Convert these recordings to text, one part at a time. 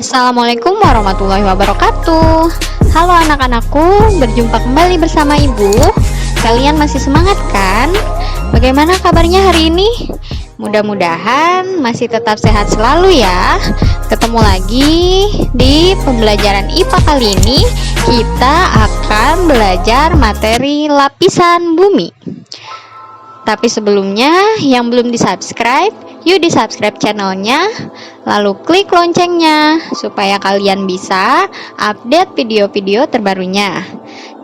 Assalamualaikum warahmatullahi wabarakatuh. Halo anak-anakku, berjumpa kembali bersama Ibu. Kalian masih semangat kan? Bagaimana kabarnya hari ini? Mudah-mudahan masih tetap sehat selalu ya. Ketemu lagi di pembelajaran IPA kali ini. Kita akan belajar materi lapisan bumi. Tapi sebelumnya, yang belum di-subscribe, yuk di-subscribe channelnya, lalu klik loncengnya, supaya kalian bisa update video-video terbarunya.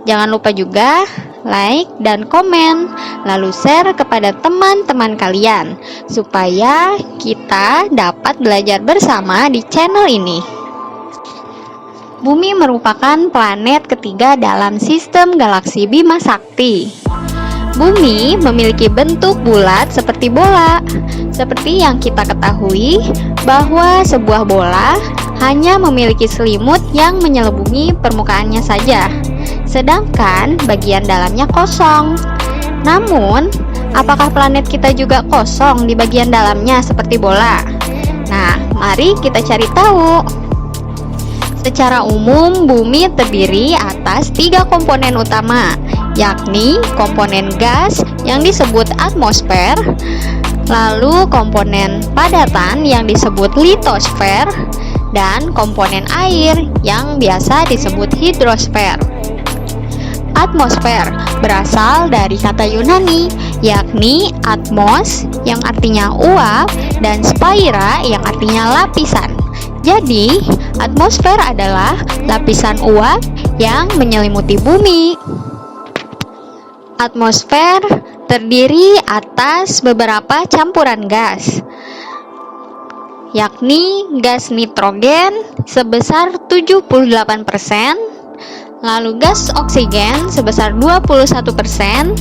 Jangan lupa juga like dan komen, lalu share kepada teman-teman kalian, supaya kita dapat belajar bersama di channel ini. Bumi merupakan planet ketiga dalam sistem galaksi Bima Sakti. Bumi memiliki bentuk bulat seperti bola. Seperti yang kita ketahui bahwa sebuah bola hanya memiliki selimut yang menyelubungi permukaannya saja, sedangkan bagian dalamnya kosong. Namun, apakah planet kita juga kosong di bagian dalamnya seperti bola? Nah, mari kita cari tahu. Secara umum, bumi terdiri atas 3 komponen utama, yakni komponen gas yang disebut atmosfer, lalu komponen padatan yang disebut litosfer, dan komponen air yang biasa disebut hidrosfer. Atmosfer berasal dari kata Yunani, yakni atmos yang artinya uap dan spaira yang artinya lapisan. Jadi, atmosfer adalah lapisan uap yang menyelimuti bumi. Atmosfer terdiri atas beberapa campuran gas, yakni gas nitrogen sebesar 78%, lalu gas oksigen sebesar 21%,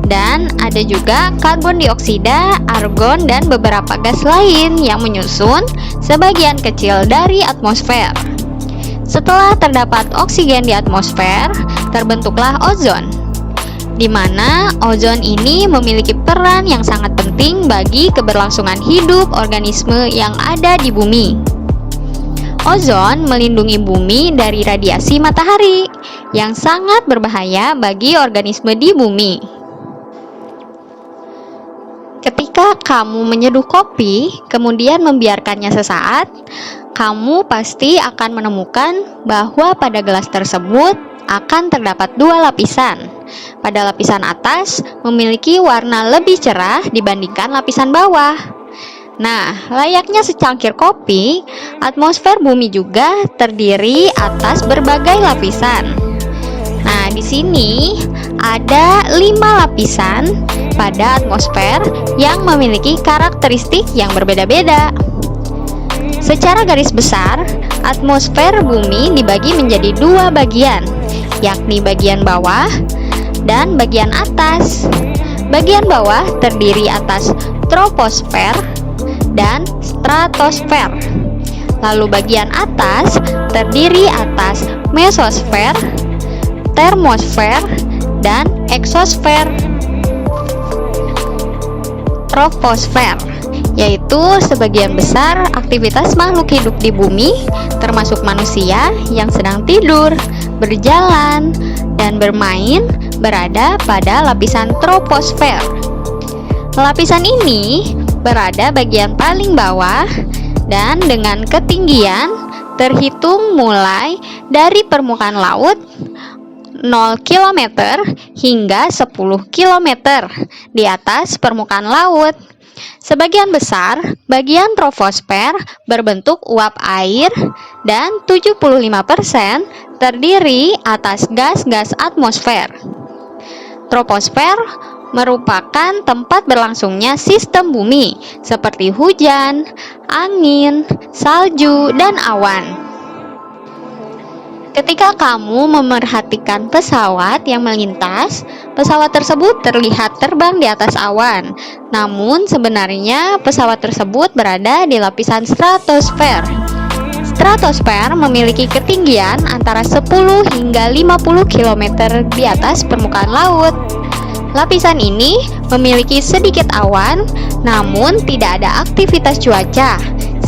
dan ada juga karbon dioksida, argon, dan beberapa gas lain yang menyusun sebagian kecil dari atmosfer. Setelah terdapat oksigen di atmosfer, terbentuklah ozon, di mana ozon ini memiliki peran yang sangat penting bagi keberlangsungan hidup organisme yang ada di bumi. Ozon melindungi bumi dari radiasi matahari yang sangat berbahaya bagi organisme di bumi. Ketika kamu menyeduh kopi, kemudian membiarkannya sesaat, kamu pasti akan menemukan bahwa pada gelas tersebut akan terdapat 2 lapisan. Pada lapisan atas memiliki warna lebih cerah dibandingkan lapisan bawah. Nah, layaknya secangkir kopi, atmosfer bumi juga terdiri atas berbagai lapisan. Nah, di sini ada 5 lapisan pada atmosfer yang memiliki karakteristik yang berbeda-beda. Secara garis besar, atmosfer bumi dibagi menjadi 2 bagian, yakni bagian bawah dan bagian atas. Bagian bawah terdiri atas troposfer dan stratosfer. Lalu bagian atas terdiri atas mesosfer, termosfer, dan eksosfer. Troposfer yaitu sebagian besar aktivitas makhluk hidup di bumi, termasuk manusia yang sedang tidur, berjalan, dan bermain, berada pada lapisan troposfer. Lapisan ini berada bagian paling bawah dan dengan ketinggian terhitung mulai dari permukaan laut 0 km hingga 10 km di atas permukaan laut. Sebagian besar bagian troposfer berbentuk uap air dan 75% terdiri atas gas-gas atmosfer. Troposfer merupakan tempat berlangsungnya sistem bumi seperti hujan, angin, salju, dan awan. Ketika kamu memerhatikan pesawat yang melintas, pesawat tersebut terlihat terbang di atas awan. Namun sebenarnya pesawat tersebut berada di lapisan stratosfer. Stratosfer memiliki ketinggian antara 10 hingga 50 km di atas permukaan laut. Lapisan ini memiliki sedikit awan, namun tidak ada aktivitas cuaca,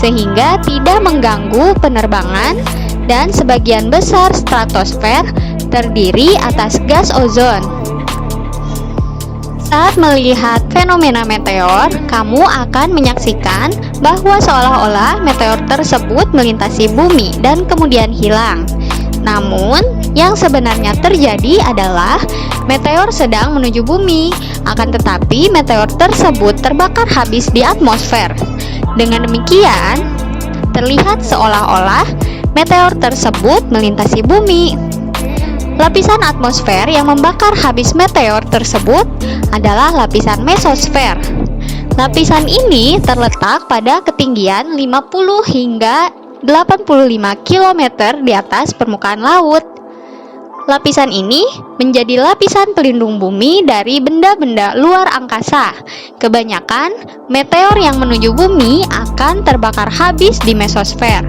sehingga tidak mengganggu penerbangan, dan sebagian besar stratosfer terdiri atas gas ozon. Saat melihat fenomena meteor, kamu akan menyaksikan bahwa seolah-olah meteor tersebut melintasi bumi dan kemudian hilang. Namun, yang sebenarnya terjadi adalah meteor sedang menuju bumi, akan tetapi meteor tersebut terbakar habis di atmosfer. Dengan demikian, terlihat seolah-olah meteor tersebut melintasi bumi. Lapisan atmosfer yang membakar habis meteor tersebut adalah lapisan mesosfer. Lapisan ini terletak pada ketinggian 50 hingga 85 km di atas permukaan laut. Lapisan ini menjadi lapisan pelindung bumi dari benda-benda luar angkasa. Kebanyakan meteor yang menuju bumi akan terbakar habis di mesosfer.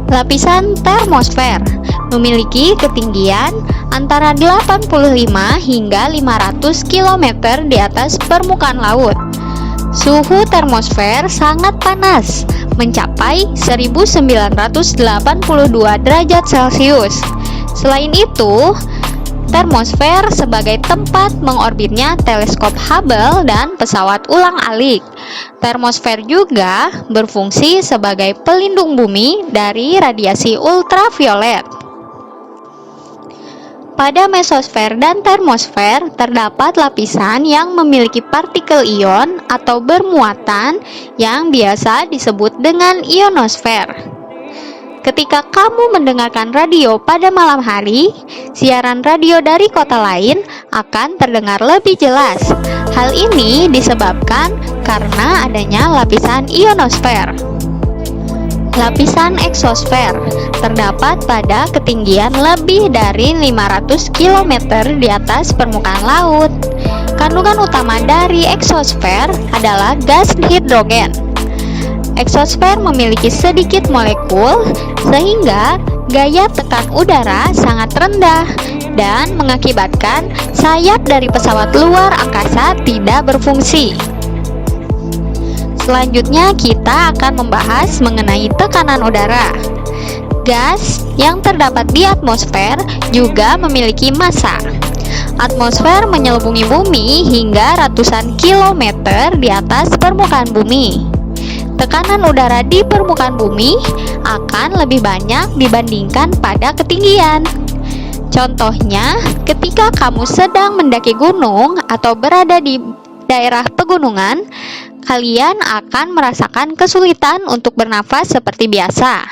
Lapisan termosfer memiliki ketinggian antara 85 hingga 500 km di atas permukaan laut. Suhu termosfer sangat panas, mencapai 1982 derajat Celcius. Selain itu, termosfer sebagai tempat mengorbitnya teleskop Hubble dan pesawat ulang-alik. Termosfer juga berfungsi sebagai pelindung bumi dari radiasi ultraviolet. Pada mesosfer dan termosfer terdapat lapisan yang memiliki partikel ion atau bermuatan yang biasa disebut dengan ionosfer. Ketika kamu mendengarkan radio pada malam hari, siaran radio dari kota lain akan terdengar lebih jelas. Hal ini disebabkan karena adanya lapisan ionosfer. Lapisan eksosfer terdapat pada ketinggian lebih dari 500 km di atas permukaan laut. Kandungan utama dari eksosfer adalah gas hidrogen. Eksosfer memiliki sedikit molekul sehingga gaya tekan udara sangat rendah dan mengakibatkan sayap dari pesawat luar angkasa tidak berfungsi. Selanjutnya kita akan membahas mengenai tekanan udara. Gas yang terdapat di atmosfer juga memiliki massa. Atmosfer menyelubungi bumi hingga ratusan kilometer di atas permukaan bumi. Tekanan udara di permukaan bumi akan lebih banyak dibandingkan pada ketinggian. Contohnya, ketika kamu sedang mendaki gunung atau berada di daerah pegunungan, kalian akan merasakan kesulitan untuk bernafas seperti biasa.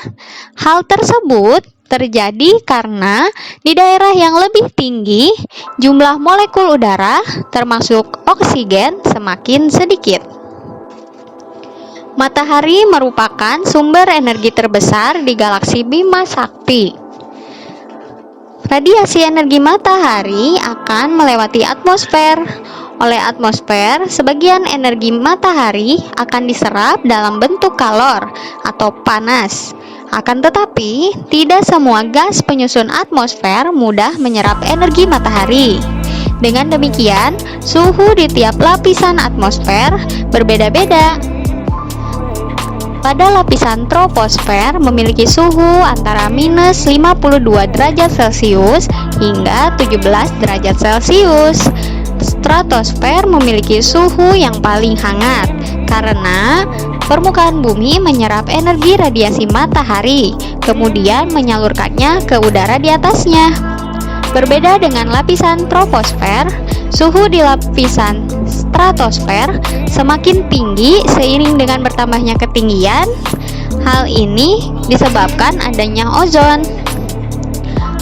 Hal tersebut terjadi karena di daerah yang lebih tinggi, jumlah molekul udara, termasuk oksigen, semakin sedikit. Matahari merupakan sumber energi terbesar di galaksi Bima Sakti. Radiasi energi matahari akan melewati atmosfer. Oleh atmosfer, sebagian energi matahari akan diserap dalam bentuk kalor atau panas. Akan tetapi, tidak semua gas penyusun atmosfer mudah menyerap energi matahari. Dengan demikian, suhu di tiap lapisan atmosfer berbeda-beda. Pada lapisan troposfer memiliki suhu antara minus 52 derajat Celcius hingga 17 derajat Celcius. Stratosfer memiliki suhu yang paling hangat karena permukaan bumi menyerap energi radiasi matahari, kemudian menyalurkannya ke udara di atasnya. Berbeda dengan lapisan troposfer, suhu di lapisan stratosfer semakin tinggi seiring dengan bertambahnya ketinggian. Hal ini disebabkan adanya ozon.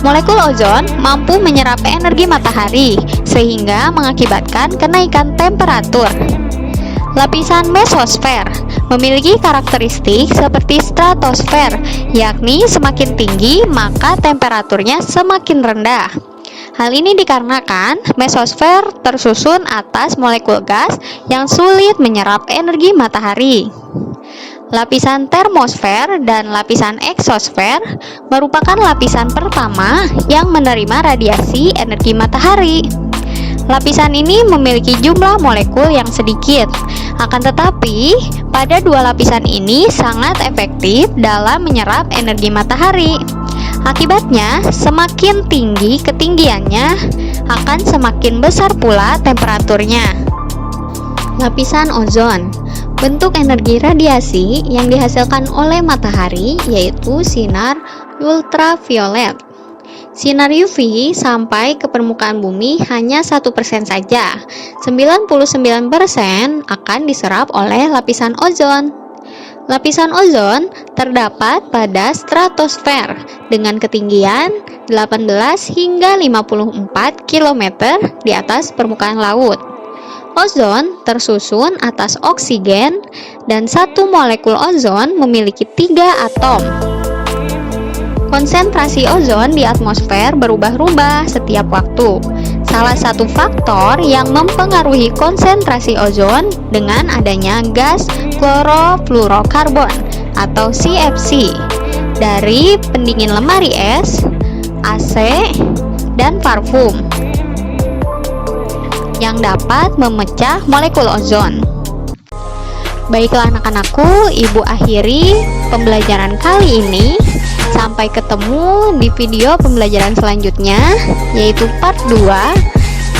Molekul ozon mampu menyerap energi matahari sehingga mengakibatkan kenaikan temperatur. Lapisan mesosfer memiliki karakteristik seperti stratosfer, yakni semakin tinggi maka temperaturnya semakin rendah. Hal ini dikarenakan mesosfer tersusun atas molekul gas yang sulit menyerap energi matahari. Lapisan termosfer dan lapisan eksosfer merupakan lapisan pertama yang menerima radiasi energi matahari. Lapisan ini memiliki jumlah molekul yang sedikit, akan tetapi Pada dua lapisan ini sangat efektif dalam menyerap energi matahari. Akibatnya, semakin tinggi ketinggiannya, akan semakin besar pula temperaturnya. Lapisan ozon. Bentuk energi radiasi yang dihasilkan oleh matahari yaitu sinar ultraviolet. Sinar UV sampai ke permukaan bumi hanya 1% saja. 99% akan diserap oleh lapisan ozon. Lapisan ozon terdapat pada stratosfer dengan ketinggian 18 hingga 54 km di atas permukaan laut. Ozon tersusun atas oksigen dan satu molekul ozon memiliki 3 atom. Konsentrasi ozon di atmosfer berubah-ubah setiap waktu. Salah satu faktor yang mempengaruhi konsentrasi ozon dengan adanya gas klorofluorokarbon atau CFC dari pendingin lemari es, AC, dan parfum yang dapat memecah molekul ozon. Baiklah anak-anakku, ibu akhiri pembelajaran kali ini. Sampai ketemu di video pembelajaran selanjutnya, yaitu part 2.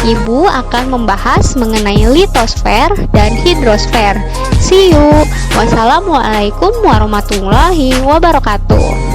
Ibu akan membahas mengenai litosfer dan hidrosfer. See you. Wassalamualaikum warahmatullahi wabarakatuh.